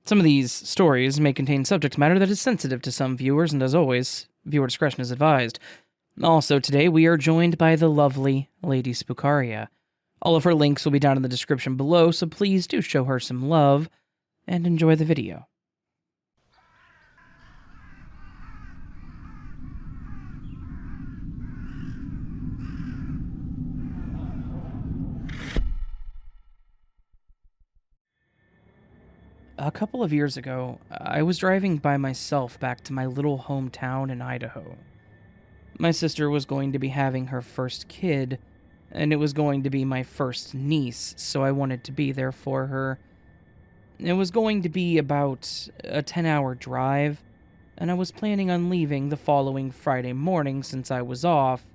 Some of these stories may contain subject matter that is sensitive to some viewers, and as always, viewer discretion is advised. Also, today we are joined by the lovely Lady Spookaria. All of her links will be down in the description below, so please do show her some love, and enjoy the video. A couple of years ago, I was driving by myself back to my little hometown in Idaho. My sister was going to be having her first kid, and it was going to be my first niece, so I wanted to be there for her. It was going to be about a 10-hour drive, and I was planning on leaving the following Friday morning since I was off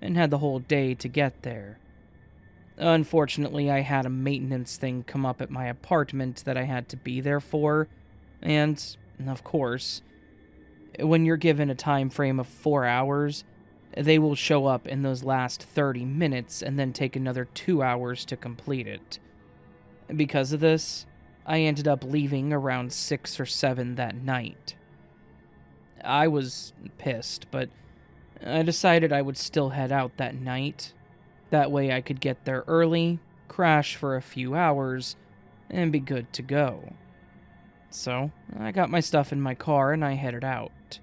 and had the whole day to get there. Unfortunately, I had a maintenance thing come up at my apartment that I had to be there for, and, of course, when you're given a time frame of 4 hours, they will show up in those last 30 minutes and then take another 2 hours to complete it. Because of this, I ended up leaving around 6 or 7 that night. I was pissed, but I decided I would still head out that night. That way I could get there early, crash for a few hours, and be good to go. So, I got my stuff in my car and I headed out.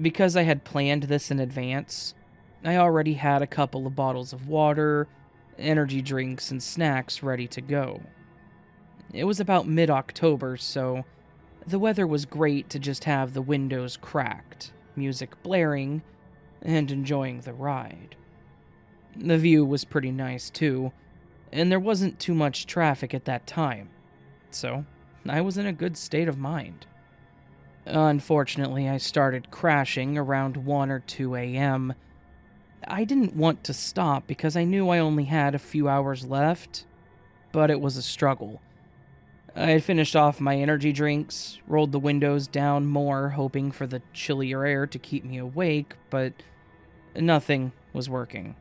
Because I had planned this in advance, I already had a couple of bottles of water, energy drinks, and snacks ready to go. It was about mid-October, so the weather was great to just have the windows cracked, music blaring, and enjoying the ride. The view was pretty nice too, and there wasn't too much traffic at that time, so I was in a good state of mind. Unfortunately, I started crashing around 1 or 2 a.m. I didn't want to stop because I knew I only had a few hours left, but it was a struggle. I had finished off my energy drinks, rolled the windows down more, hoping for the chillier air to keep me awake, but nothing was working.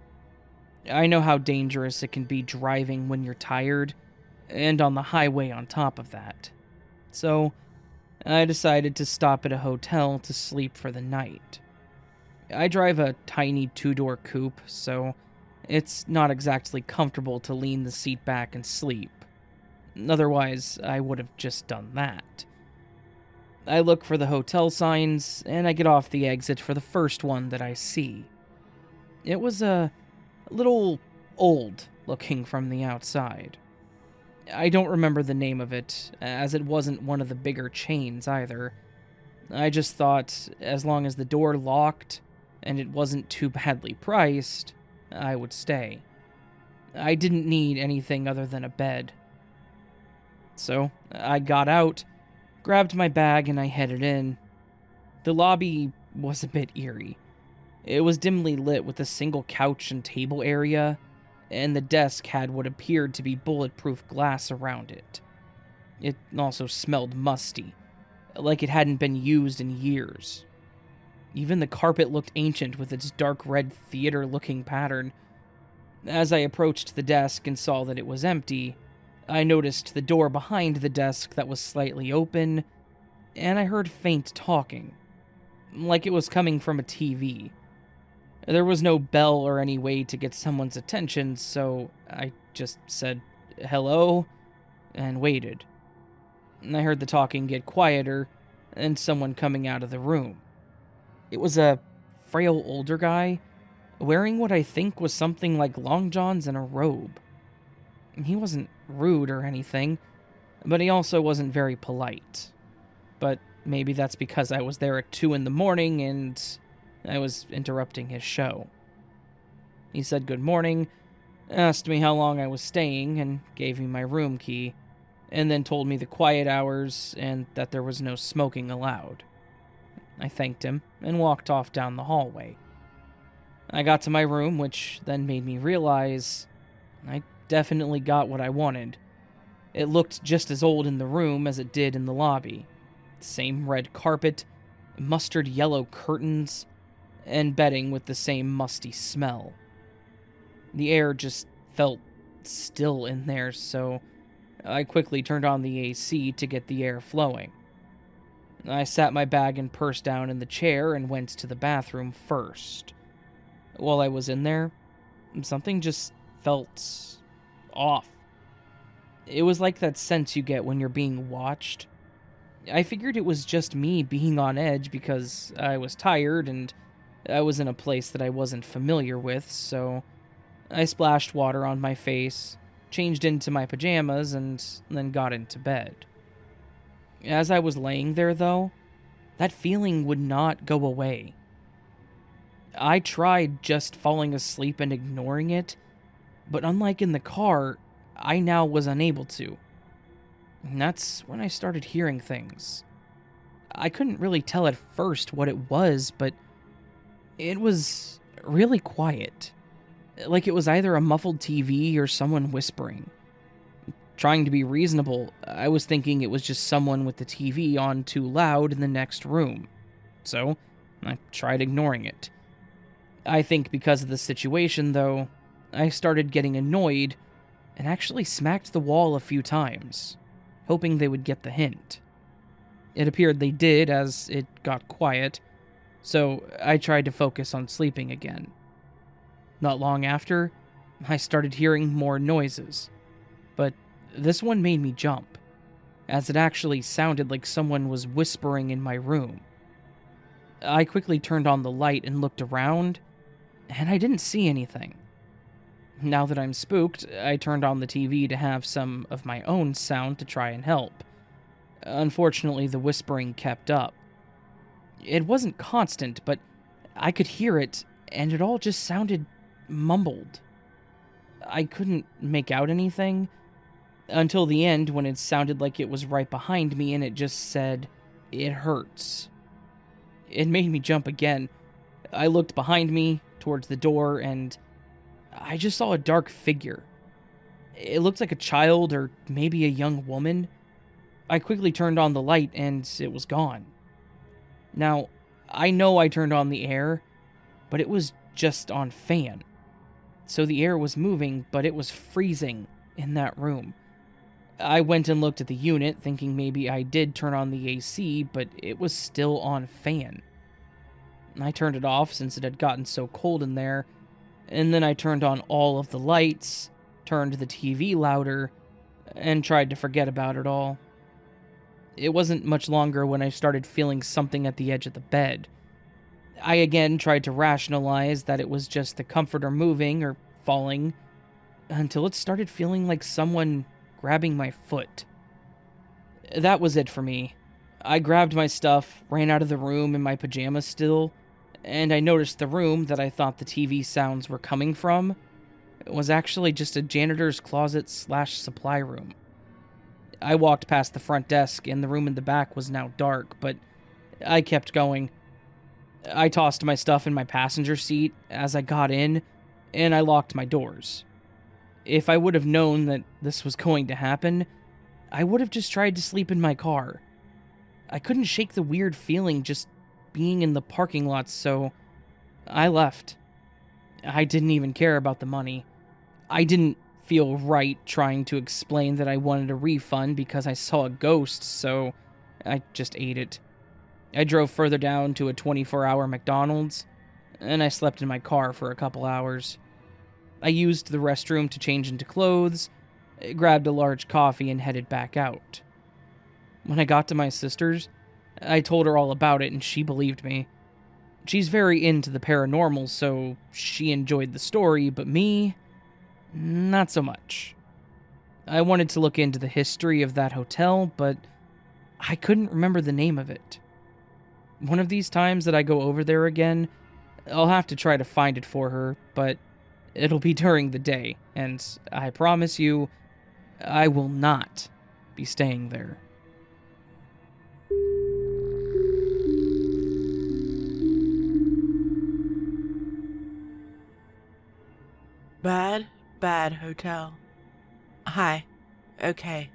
I know how dangerous it can be driving when you're tired, and on the highway on top of that. So, I decided to stop at a hotel to sleep for the night. I drive a tiny 2-door coupe, so it's not exactly comfortable to lean the seat back and sleep. Otherwise, I would have just done that. I look for the hotel signs, and I get off the exit for the first one that I see. It was a little old looking from the outside. I don't remember the name of it, as it wasn't one of the bigger chains either. I just thought, as long as the door locked, and it wasn't too badly priced, I would stay. I didn't need anything other than a bed. So, I got out, grabbed my bag, and I headed in. The lobby was a bit eerie. It was dimly lit with a single couch and table area, and the desk had what appeared to be bulletproof glass around it. It also smelled musty, like it hadn't been used in years. Even the carpet looked ancient with its dark red theater-looking pattern. As I approached the desk and saw that it was empty, I noticed the door behind the desk that was slightly open, and I heard faint talking, like it was coming from a TV. There was no bell or any way to get someone's attention, so I just said, "Hello?" and waited. I heard the talking get quieter, and someone coming out of the room. It was a frail older guy, wearing what I think was something like long johns and a robe. He wasn't rude or anything, but he also wasn't very polite. But maybe that's because I was there at 2 in the morning and I was interrupting his show. He said good morning, asked me how long I was staying, and gave me my room key, and then told me the quiet hours and that there was no smoking allowed. I thanked him and walked off down the hallway. I got to my room, which then made me realize I definitely got what I wanted. It looked just as old in the room as it did in the lobby. Same red carpet, mustard yellow curtains, and bedding with the same musty smell. The air just felt still in there, so I quickly turned on the AC to get the air flowing. I sat my bag and purse down in the chair and went to the bathroom first. While I was in there, something just felt off. It was like that sense you get when you're being watched. I figured it was just me being on edge because I was tired and I was in a place that I wasn't familiar with, so I splashed water on my face, changed into my pajamas, and then got into bed. As I was laying there, though, that feeling would not go away. I tried just falling asleep and ignoring it, but unlike in the car, I now was unable to. And that's when I started hearing things. I couldn't really tell at first what it was, but it was really quiet. Like it was either a muffled TV or someone whispering. Trying to be reasonable, I was thinking it was just someone with the TV on too loud in the next room. So, I tried ignoring it. I think because of the situation, though, I started getting annoyed and actually smacked the wall a few times, hoping they would get the hint. It appeared they did as it got quiet, so I tried to focus on sleeping again. Not long after, I started hearing more noises, but this one made me jump, as it actually sounded like someone was whispering in my room. I quickly turned on the light and looked around, and I didn't see anything. Now that I'm spooked, I turned on the TV to have some of my own sound to try and help. Unfortunately, the whispering kept up. It wasn't constant, but I could hear it, and it all just sounded mumbled. I couldn't make out anything until the end when it sounded like it was right behind me and it just said, "It hurts." It made me jump again. I looked behind me towards the door and I just saw a dark figure. It looked like a child or maybe a young woman. I quickly turned on the light and it was gone. Now, I know I turned on the air, but it was just on fan. So the air was moving, but it was freezing in that room. I went and looked at the unit, thinking maybe I did turn on the AC, but it was still on fan. I turned it off since it had gotten so cold in there, and then I turned on all of the lights, turned the TV louder, and tried to forget about it all. It wasn't much longer when I started feeling something at the edge of the bed. I again tried to rationalize that it was just the comforter moving or falling, until it started feeling like someone grabbing my foot. That was it for me. I grabbed my stuff, ran out of the room in my pajamas still, and I noticed the room that I thought the TV sounds were coming from was actually just a janitor's closet / supply room. I walked past the front desk, and the room in the back was now dark, but I kept going. I tossed my stuff in my passenger seat as I got in, and I locked my doors. If I would have known that this was going to happen, I would have just tried to sleep in my car. I couldn't shake the weird feeling just being in the parking lot, so I left. I didn't even care about the money. I didn't feel right trying to explain that I wanted a refund because I saw a ghost, so I just ate it. I drove further down to a 24-hour McDonald's, and I slept in my car for a couple hours. I used the restroom to change into clothes, grabbed a large coffee, and headed back out. When I got to my sister's, I told her all about it, and she believed me. She's very into the paranormal, so she enjoyed the story, but me, not so much. I wanted to look into the history of that hotel, but I couldn't remember the name of it. One of these times that I go over there again, I'll have to try to find it for her, but it'll be during the day, and I promise you, I will not be staying there. Bad hotel. Hi. Okay.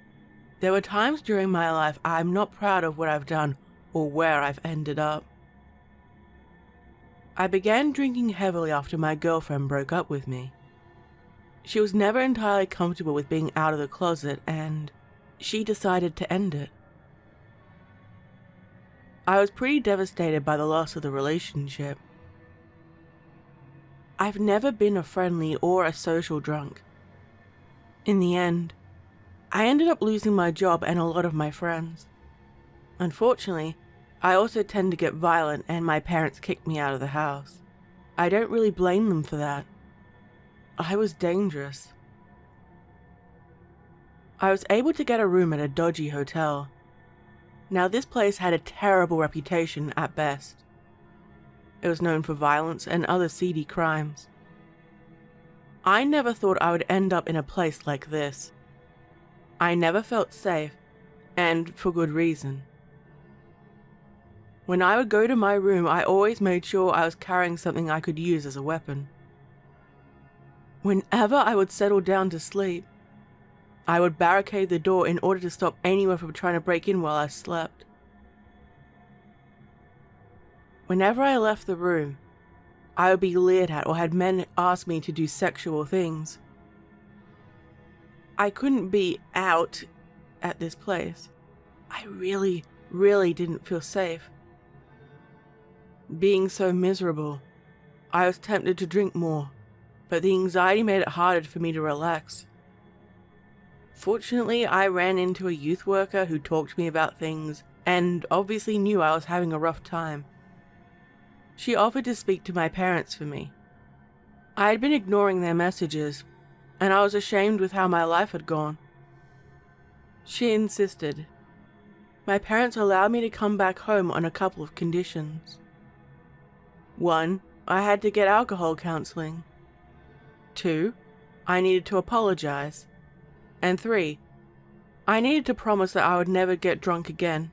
There were times during my life I'm not proud of what I've done or where I've ended up. I began drinking heavily after my girlfriend broke up with me. She was never entirely comfortable with being out of the closet, and she decided to end it. I was pretty devastated by the loss of the relationship. I've never been a friendly or a social drunk. In the end, I ended up losing my job and a lot of my friends. Unfortunately, I also tend to get violent, and my parents kicked me out of the house. I don't really blame them for that. I was dangerous. I was able to get a room at a dodgy hotel. Now, this place had a terrible reputation at best. It was known for violence and other seedy crimes. I never thought I would end up in a place like this. I never felt safe, and for good reason. When I would go to my room, I always made sure I was carrying something I could use as a weapon. Whenever I would settle down to sleep, I would barricade the door in order to stop anyone from trying to break in while I slept. Whenever I left the room, I would be leered at or had men ask me to do sexual things. I couldn't be out at this place. I really didn't feel safe. Being so miserable, I was tempted to drink more, but the anxiety made it harder for me to relax. Fortunately, I ran into a youth worker who talked to me about things and obviously knew I was having a rough time. She offered to speak to my parents for me. I had been ignoring their messages, and I was ashamed with how my life had gone. She insisted. My parents allowed me to come back home on a couple of conditions. 1, I had to get alcohol counseling. 2, I needed to apologize. And 3, I needed to promise that I would never get drunk again.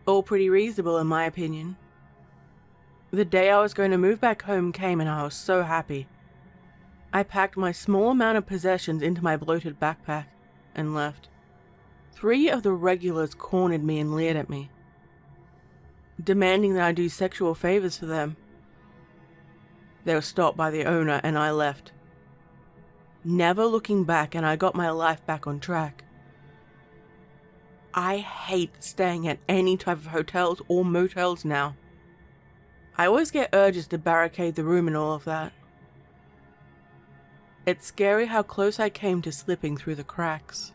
All pretty reasonable in my opinion. The day I was going to move back home came, and I was so happy. I packed my small amount of possessions into my bloated backpack and left. 3 of the regulars cornered me and leered at me, demanding that I do sexual favors for them. They were stopped by the owner, and I left, never looking back, and I got my life back on track. I hate staying at any type of hotels or motels now. I always get urges to barricade the room and all of that. It's scary how close I came to slipping through the cracks.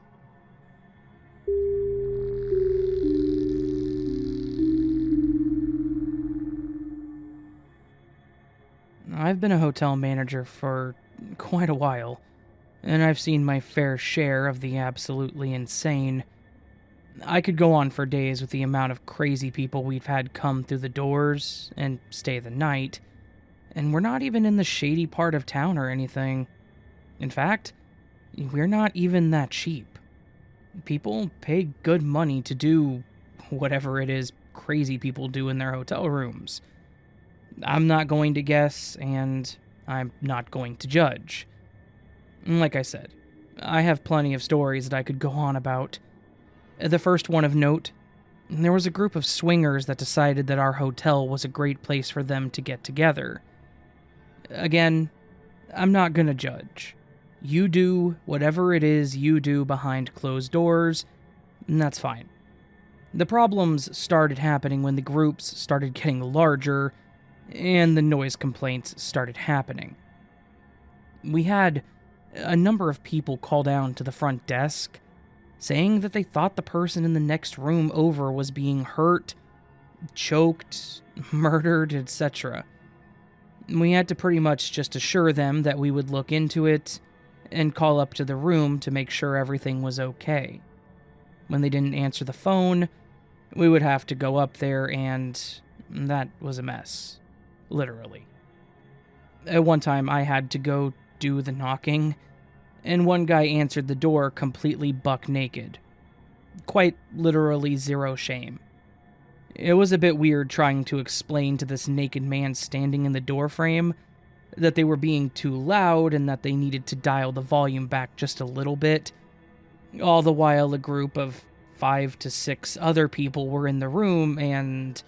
I've been a hotel manager for quite a while, and I've seen my fair share of the absolutely insane. I could go on for days with the amount of crazy people we've had come through the doors and stay the night, and we're not even in the shady part of town or anything. In fact, we're not even that cheap. People pay good money to do whatever it is crazy people do in their hotel rooms. I'm not going to guess, and I'm not going to judge. Like I said, I have plenty of stories that I could go on about. The first one of note, there was a group of swingers that decided that our hotel was a great place for them to get together. Again, I'm not gonna judge. You do whatever it is you do behind closed doors, and that's fine. The problems started happening when the groups started getting larger, and the noise complaints started happening. We had a number of people call down to the front desk, saying that they thought the person in the next room over was being hurt, choked, murdered, etc. We had to pretty much just assure them that we would look into it and call up to the room to make sure everything was okay. When they didn't answer the phone, we would have to go up there, and that was a mess. Literally. At one time, I had to go do the knocking, and one guy answered the door completely buck naked. Quite literally zero shame. It was a bit weird trying to explain to this naked man standing in the doorframe that they were being too loud and that they needed to dial the volume back just a little bit, all the while a group of 5 to 6 other people were in the room and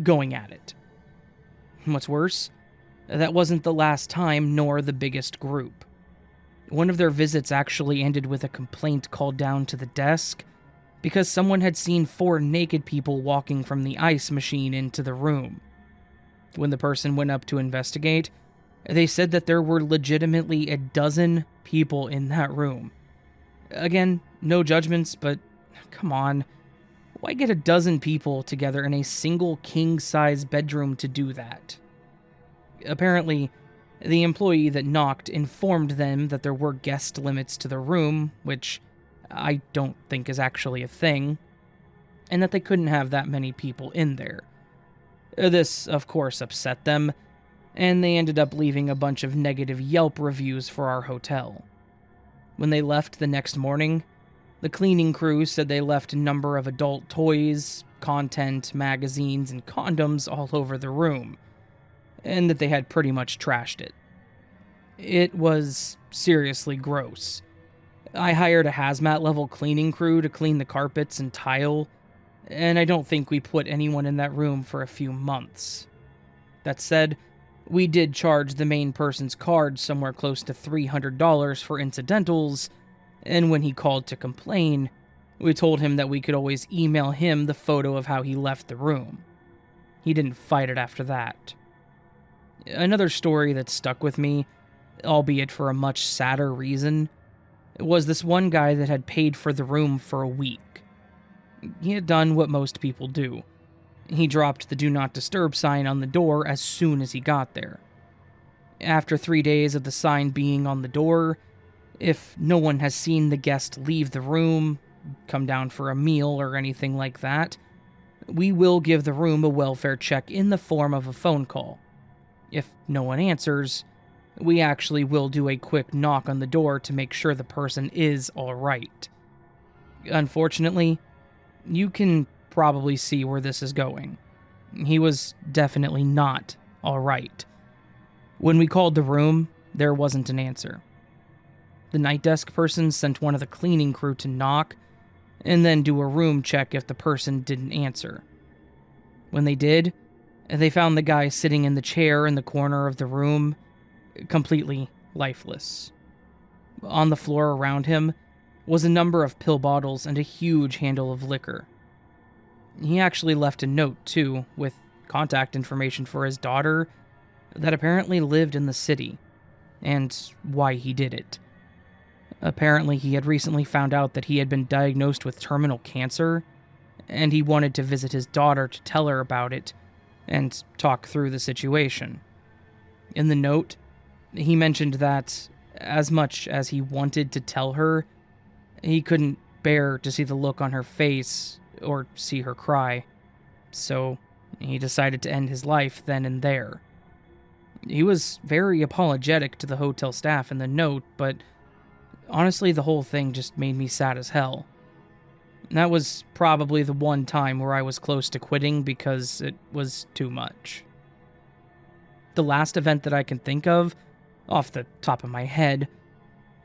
going at it. What's worse, that wasn't the last time nor the biggest group. One of their visits actually ended with a complaint called down to the desk because someone had seen 4 naked people walking from the ice machine into the room. When the person went up to investigate, they said that there were legitimately a dozen people in that room. Again, no judgments, but come on. Why get a dozen people together in a single king-size bedroom to do that? Apparently, the employee that knocked informed them that there were guest limits to the room, which I don't think is actually a thing, and that they couldn't have that many people in there. This, of course, upset them, and they ended up leaving a bunch of negative Yelp reviews for our hotel. When they left the next morning, the cleaning crew said they left a number of adult toys, content, magazines, and condoms all over the room, and that they had pretty much trashed it. It was seriously gross. I hired a hazmat-level cleaning crew to clean the carpets and tile, and I don't think we put anyone in that room for a few months. That said, we did charge the main person's card somewhere close to $300 for incidentals, and when he called to complain, we told him that we could always email him the photo of how he left the room. He didn't fight it after that. Another story that stuck with me, albeit for a much sadder reason, was this one guy that had paid for the room for a week. He had done what most people do. He dropped the Do Not Disturb sign on the door as soon as he got there. After 3 days of the sign being on the door, if no one has seen the guest leave the room, come down for a meal, or anything like that, we will give the room a welfare check in the form of a phone call. If no one answers, we actually will do a quick knock on the door to make sure the person is alright. Unfortunately, you can probably see where this is going. He was definitely not alright. When we called the room, there wasn't an answer. The night desk person sent one of the cleaning crew to knock, and then do a room check if the person didn't answer. When they did, they found the guy sitting in the chair in the corner of the room, completely lifeless. On the floor around him was a number of pill bottles and a huge handle of liquor. He actually left a note, too, with contact information for his daughter that apparently lived in the city, and why he did it. Apparently, he had recently found out that he had been diagnosed with terminal cancer, and he wanted to visit his daughter to tell her about it and talk through the situation. In the note, he mentioned that, as much as he wanted to tell her, he couldn't bear to see the look on her face or see her cry, so he decided to end his life then and there. He was very apologetic to the hotel staff in the note, but honestly, the whole thing just made me sad as hell. That was probably the one time where I was close to quitting because it was too much. The last event that I can think of, off the top of my head,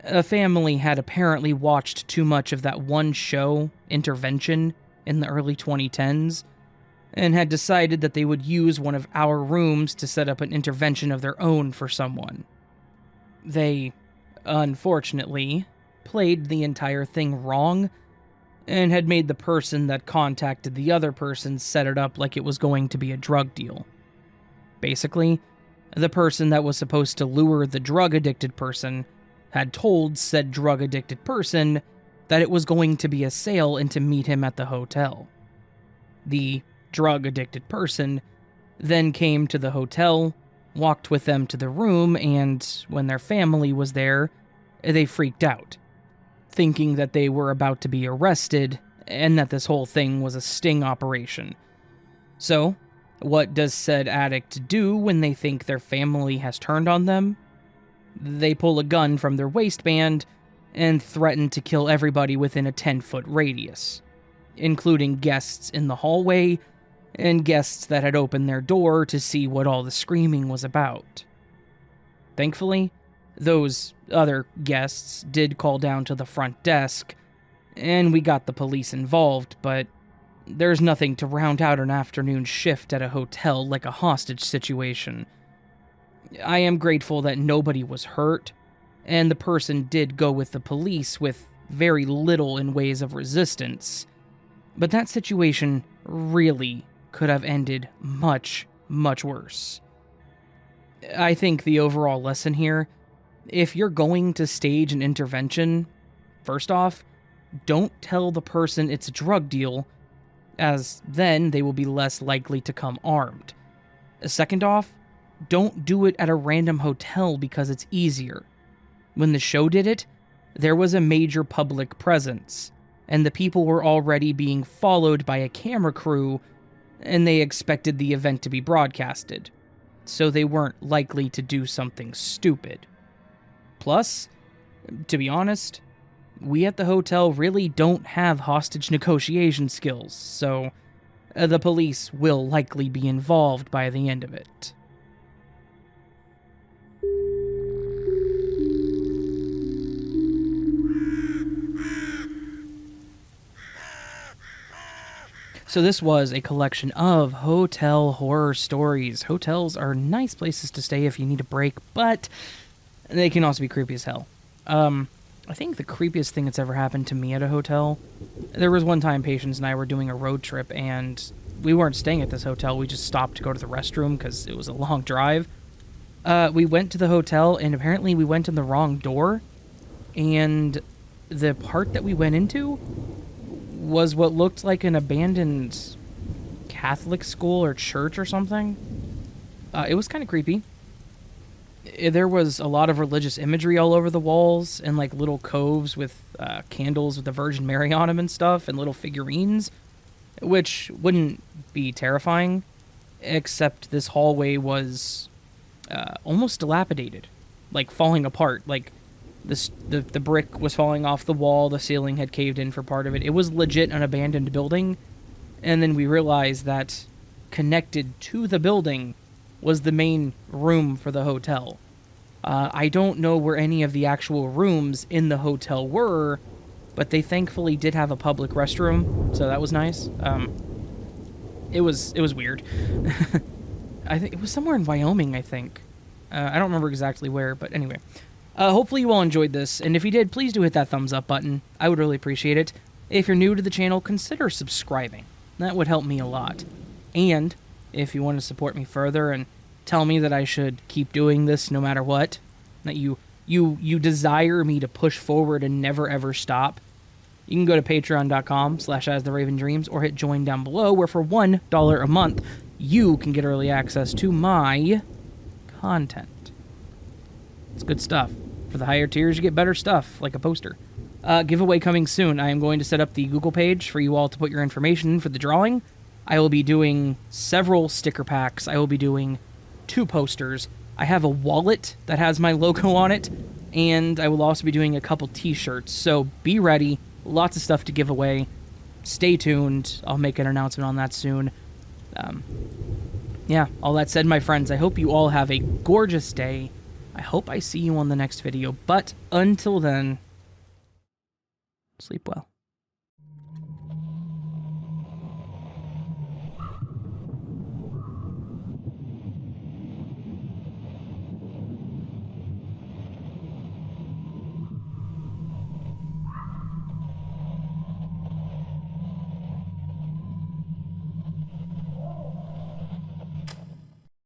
a family had apparently watched too much of that one show, Intervention, in the early 2010s, and had decided that they would use one of our rooms to set up an intervention of their own for someone. They, unfortunately, played the entire thing wrong, and had made the person that contacted the other person set it up like it was going to be a drug deal. Basically, the person that was supposed to lure the drug-addicted person had told said drug-addicted person that it was going to be a sale and to meet him at the hotel. The drug-addicted person then came to the hotel, walked with them to the room, and when their family was there, they freaked out, thinking that they were about to be arrested and that this whole thing was a sting operation. So, what does said addict do when they think their family has turned on them? They pull a gun from their waistband and threaten to kill everybody within a 10-foot radius, including guests in the hallway and guests that had opened their door to see what all the screaming was about. Thankfully, those other guests did call down to the front desk, and we got the police involved, but there's nothing to round out an afternoon shift at a hotel like a hostage situation. I am grateful that nobody was hurt, and the person did go with the police with very little in ways of resistance. But that situation really could have ended much, much worse. I think the overall lesson here, if you're going to stage an intervention, first off, don't tell the person it's a drug deal, as then they will be less likely to come armed. Second off, don't do it at a random hotel because it's easier. When the show did it, there was a major public presence, and the people were already being followed by a camera crew, and they expected the event to be broadcasted, so they weren't likely to do something stupid. Plus, to be honest, we at the hotel really don't have hostage negotiation skills, so the police will likely be involved by the end of it. So this was a collection of hotel horror stories. Hotels are nice places to stay if you need a break, but they can also be creepy as hell. I think the creepiest thing that's ever happened to me at a hotel, there was one time Patience and I were doing a road trip, and we weren't staying at this hotel. We just stopped to go to the restroom because it was a long drive. We went to the hotel, and apparently we went in the wrong door, and the part that we went into was what looked like an abandoned Catholic school or church or something. It was kind of creepy. There was a lot of religious imagery all over the walls, and like little coves with candles with the Virgin Mary on them and stuff, and little figurines, which wouldn't be terrifying, except this hallway was almost dilapidated, like falling apart. Like the brick was falling off the wall, the ceiling had caved in for part of it. It was legit an abandoned building, and then we realized that connected to the building was the main room for the hotel. I don't know where any of the actual rooms in the hotel were, but they thankfully did have a public restroom, so that was nice. It was weird. I think it was somewhere in Wyoming, I think. I don't remember exactly where, but anyway. Hopefully you all enjoyed this, and if you did, please do hit that thumbs up button. I would really appreciate it. If you're new to the channel, consider subscribing. That would help me a lot. And if you want to support me further and tell me that I should keep doing this no matter what, that you desire me to push forward and never ever stop, you can go to patreon.com/astheravendreams or hit join down below, where for $1 a month, you can get early access to my content. It's good stuff. For the higher tiers, you get better stuff, like a poster. Giveaway coming soon. I am going to set up the Google page for you all to put your information in for the drawing. I will be doing several sticker packs. I will be doing 2 posters. I have a wallet that has my logo on it, and I will also be doing a couple t-shirts. So be ready. Lots of stuff to give away. Stay tuned. I'll make an announcement on that soon. Yeah, all that said, my friends, I hope you all have a gorgeous day. I hope I see you on the next video, but until then, sleep well.